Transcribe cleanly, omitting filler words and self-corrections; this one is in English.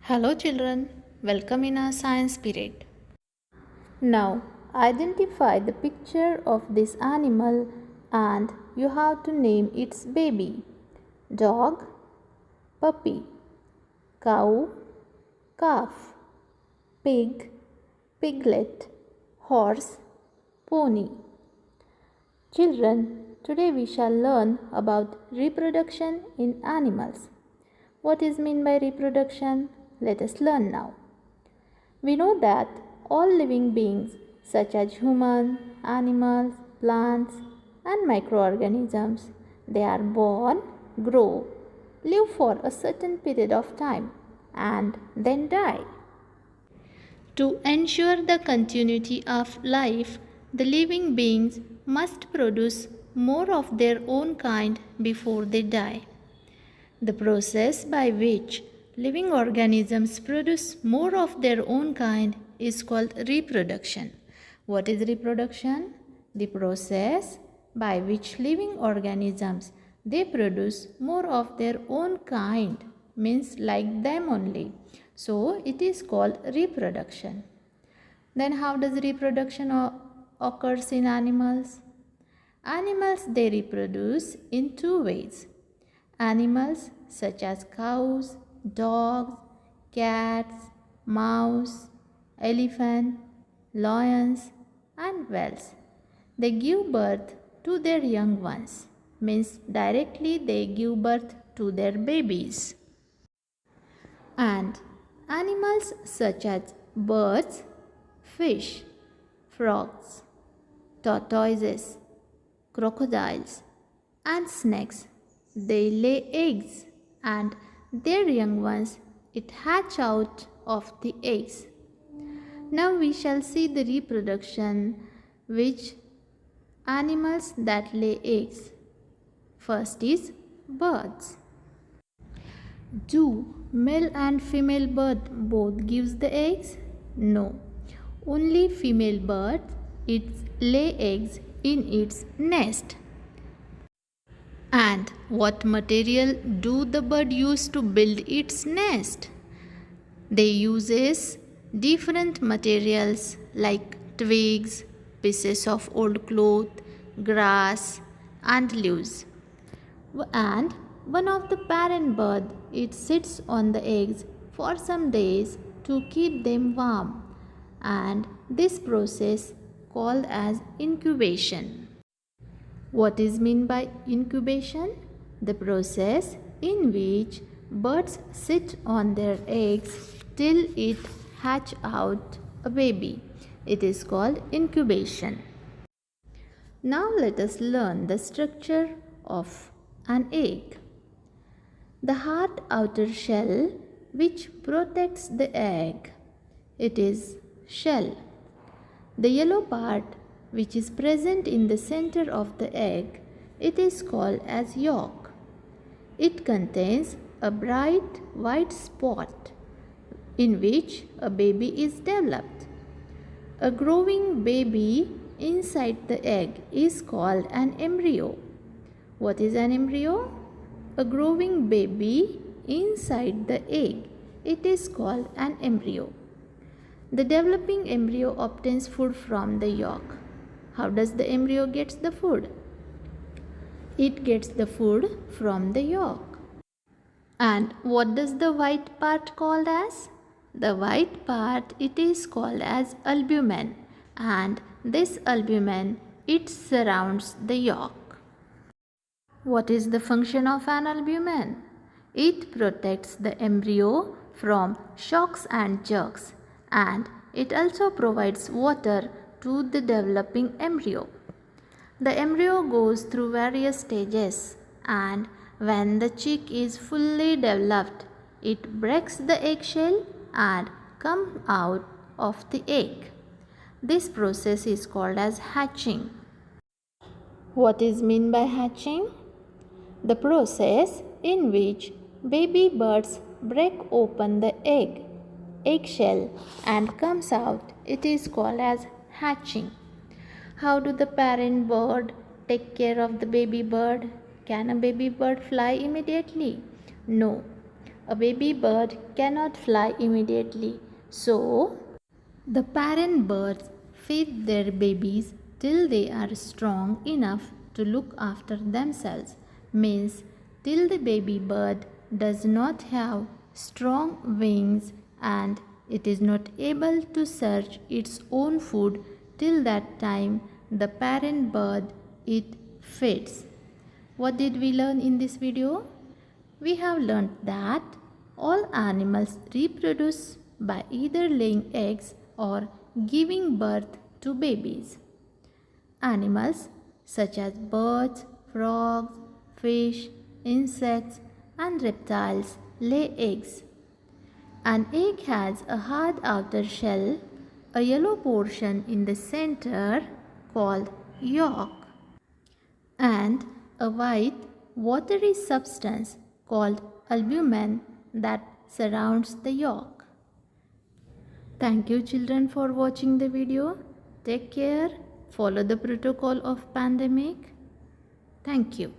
Hello children, welcome in our science period. Now identify the picture of this animal and you have to name its baby. Dog, puppy, cow, calf, pig, piglet, horse, pony. Children, today we shall learn about reproduction in animals. What is meant by reproduction? Let us learn now. We know that all living beings such as humans, animals, plants and microorganisms, they are born, grow, live for a certain period of time and then die. To ensure the continuity of life, the living beings must produce more of their own kind before they die. The process by which living organisms produce more of their own kind is called reproduction. What is reproduction? The process by which living organisms they produce more of their own kind, means like them only. So it is called reproduction. Then how does reproduction occurs in animals? Animals they reproduce in two ways. Animals such as cows, dogs, cats, mouse, elephant, lions and whales. They give birth to their young ones, means directly they give birth to their babies. And animals such as birds, fish, frogs, tortoises, crocodiles and snakes, they lay eggs and their young ones it hatch out of the eggs. Now we shall see the reproduction which animals that lay eggs. First is birds. Do male and female bird both gives the eggs? No. Only female bird it lay eggs in its nest. And what material do the bird use to build its nest? They uses different materials like twigs, pieces of old cloth, grass and leaves. And one of the parent bird it sits on the eggs for some days to keep them warm, and this process called as incubation. What is meant by incubation? The process in which birds sit on their eggs till it hatch out a baby. It is called incubation. Now let us learn the structure of an egg. The hard outer shell which protects the egg, it is shell. The yellow part which is present in the center of the egg, it is called as yolk. It contains a bright white spot in which a baby is developed. A growing baby inside the egg is called an embryo. What is an embryo? A growing baby inside the egg, it is called an embryo. The developing embryo obtains food from the yolk. How does the embryo get the food? It gets the food from the yolk. And what does the white part called as? The white part it is called as albumen, and this albumen it surrounds the yolk. What is the function of an albumen? It protects the embryo from shocks and jerks, and it also provides water to the developing embryo. The embryo goes through various stages, and when the chick is fully developed, it breaks the eggshell and comes out of the egg. This process is called as hatching. What is meant by hatching? The process in which baby birds break open the eggshell and comes out, it is called as hatching. How do the parent bird take care of the baby bird? Can a baby bird fly immediately? No. a baby bird cannot fly immediately. So, the parent birds feed their babies till they are strong enough to look after themselves. Means till the baby bird does not have strong wings and it is not able to search its own food, till that time the parent bird it feeds. What did we learn in this video? We have learned that all animals reproduce by either laying eggs or giving birth to babies. Animals such as birds, frogs, fish, insects, and reptiles lay eggs. An egg has a hard outer shell, a yellow portion in the center called yolk, and a white, watery substance called albumen that surrounds the yolk. Thank you children for watching the video. Take care. Follow the protocol of pandemic. Thank you.